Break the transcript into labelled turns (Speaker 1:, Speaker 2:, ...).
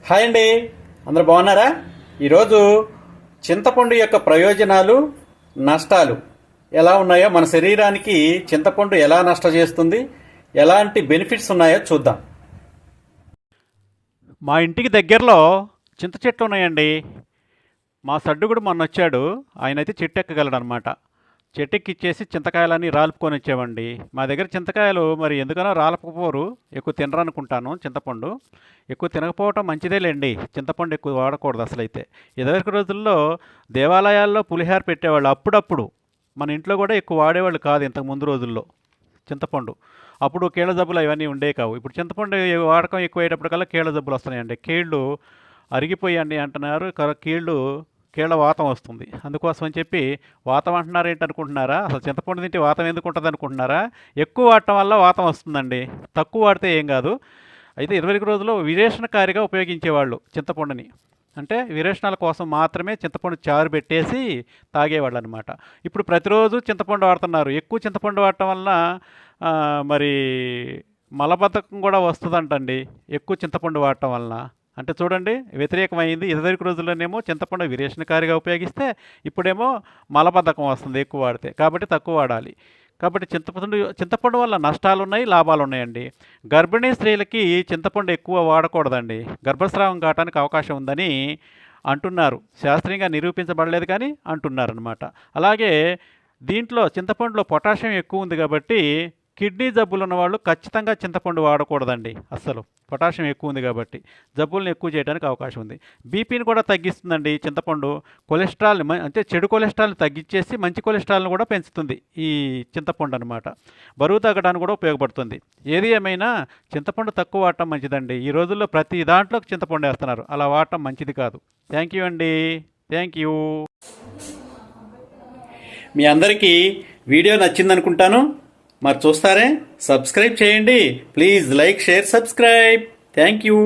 Speaker 1: Hi అండి, అందరు బాగున్నారా? ఈరోజు చింతపండు యొక్క ప్రయోజనాలు, నష్టాలు ఎలా ఉన్నాయో, మన శరీరానికి చింతపండు ఎలా నష్టం చేస్తుంది, ఎలాంటి బెనిఫిట్స్ ఉన్నాయో చూద్దాం.
Speaker 2: మా ఇంటికి దగ్గరలో చింత చెట్లు ఉన్నాయండి. మా సడ్డుగుడు మొన్న వచ్చాడు. ఆయన అయితే చెట్టు ఎక్కగలడు అనమాట. చెట్టెక్కిచ్చేసి చింతకాయలన్నీ రాలుపుకొని వచ్చామండి. మా దగ్గర చింతకాయలు మరి ఎందుకనో రాలకపోరు, ఎక్కువ తినరనుకుంటాను. చింతపండు ఎక్కువ తినకపోవటం మంచిదేలేండి. చింతపండు ఎక్కువ వాడకూడదు అసలు. అయితే ఇదివరకు రోజుల్లో దేవాలయాల్లో పులిహార పెట్టేవాళ్ళు అప్పుడప్పుడు. మన ఇంట్లో కూడా ఎక్కువ వాడేవాళ్ళు కాదు ఇంతకు ముందు రోజుల్లో చింతపండు. అప్పుడు కీళ్ళ జబ్బులు అవన్నీ ఉండే కావు. ఇప్పుడు చింతపండు వాడకం ఎక్కువ అయ్యేటప్పటికల్లా కీళ్ళ జబ్బులు వస్తున్నాయండి. కీళ్ళు అరిగిపోయండి అంటున్నారు. కీళ్ళ వాతం వస్తుంది. అందుకోసం అని చెప్పి వాతం అంటున్నారు ఏంటి అనుకుంటున్నారా? అసలు చింతపండు తింటే వాతం ఎందుకు ఉంటుంది అనుకుంటున్నారా? ఎక్కువ వాడటం వల్ల వాతం వస్తుందండి. తక్కువ వాడితే ఏం కాదు. అయితే 21 రోజుల్లో విరేచనకారిగా ఉపయోగించేవాళ్ళు చింతపండుని. అంటే విరేచనాల కోసం మాత్రమే చింతపండు చారు పెట్టేసి తాగేవాళ్ళు అనమాట. ఇప్పుడు ప్రతిరోజు చింతపండు వాడుతున్నారు. ఎక్కువ చింతపండు వాడటం వలన మరి మలబద్ధకం కూడా వస్తుందంటండి, ఎక్కువ చింతపండు వాడటం వలన. అంటే చూడండి, వ్యతిరేకమైంది. 21 రోజుల్లోనేమో చింతపండు విరేచనకారిగా ఉపయోగిస్తే, ఇప్పుడేమో మలబద్ధకం వస్తుంది ఎక్కువ వాడితే. కాబట్టి తక్కువ వాడాలి. కాబట్టి చింతపండు వల్ల నష్టాలు ఉన్నాయి, లాభాలు ఉన్నాయండి. గర్భిణీ స్త్రీలకి చింతపండు ఎక్కువ వాడకూడదండి. గర్భస్రావం కావడానికి అవకాశం ఉందని అంటున్నారు. శాస్త్రీయంగా నిరూపించబడలేదు కానీ అంటున్నారనమాట. అలాగే దీంట్లో చింతపండులో పొటాషియం ఎక్కువ ఉంది కాబట్టి కిడ్నీ జబ్బులు ఉన్నవాళ్ళు ఖచ్చితంగా చింతపండు వాడకూడదండి అస్సలు. పొటాషియం ఎక్కువ ఉంది కాబట్టి జబ్బులను ఎక్కువ చేయడానికి అవకాశం ఉంది. బీపీని కూడా తగ్గిస్తుందండి చింతపండు. కొలెస్ట్రాల్ని అంటే చెడు కొలెస్ట్రాల్ని తగ్గించేసి మంచి కొలెస్ట్రాల్ని కూడా పెంచుతుంది ఈ చింతపండు అనమాట. బరువు తగ్గడానికి కూడా ఉపయోగపడుతుంది. ఏది ఏమైనా చింతపండు తక్కువ వాడటం మంచిదండి. ఈ రోజుల్లో ప్రతి దాంట్లో చింతపండు వేస్తున్నారు. అలా వాడటం మంచిది కాదు. థ్యాంక్ యూ అండి. Thank you.
Speaker 1: మీ అందరికీ వీడియో నచ్చిందనుకుంటాను. మరి చూస్తారే, సబ్స్క్రైబ్ చేయండి please. Like, share, subscribe. Thank you.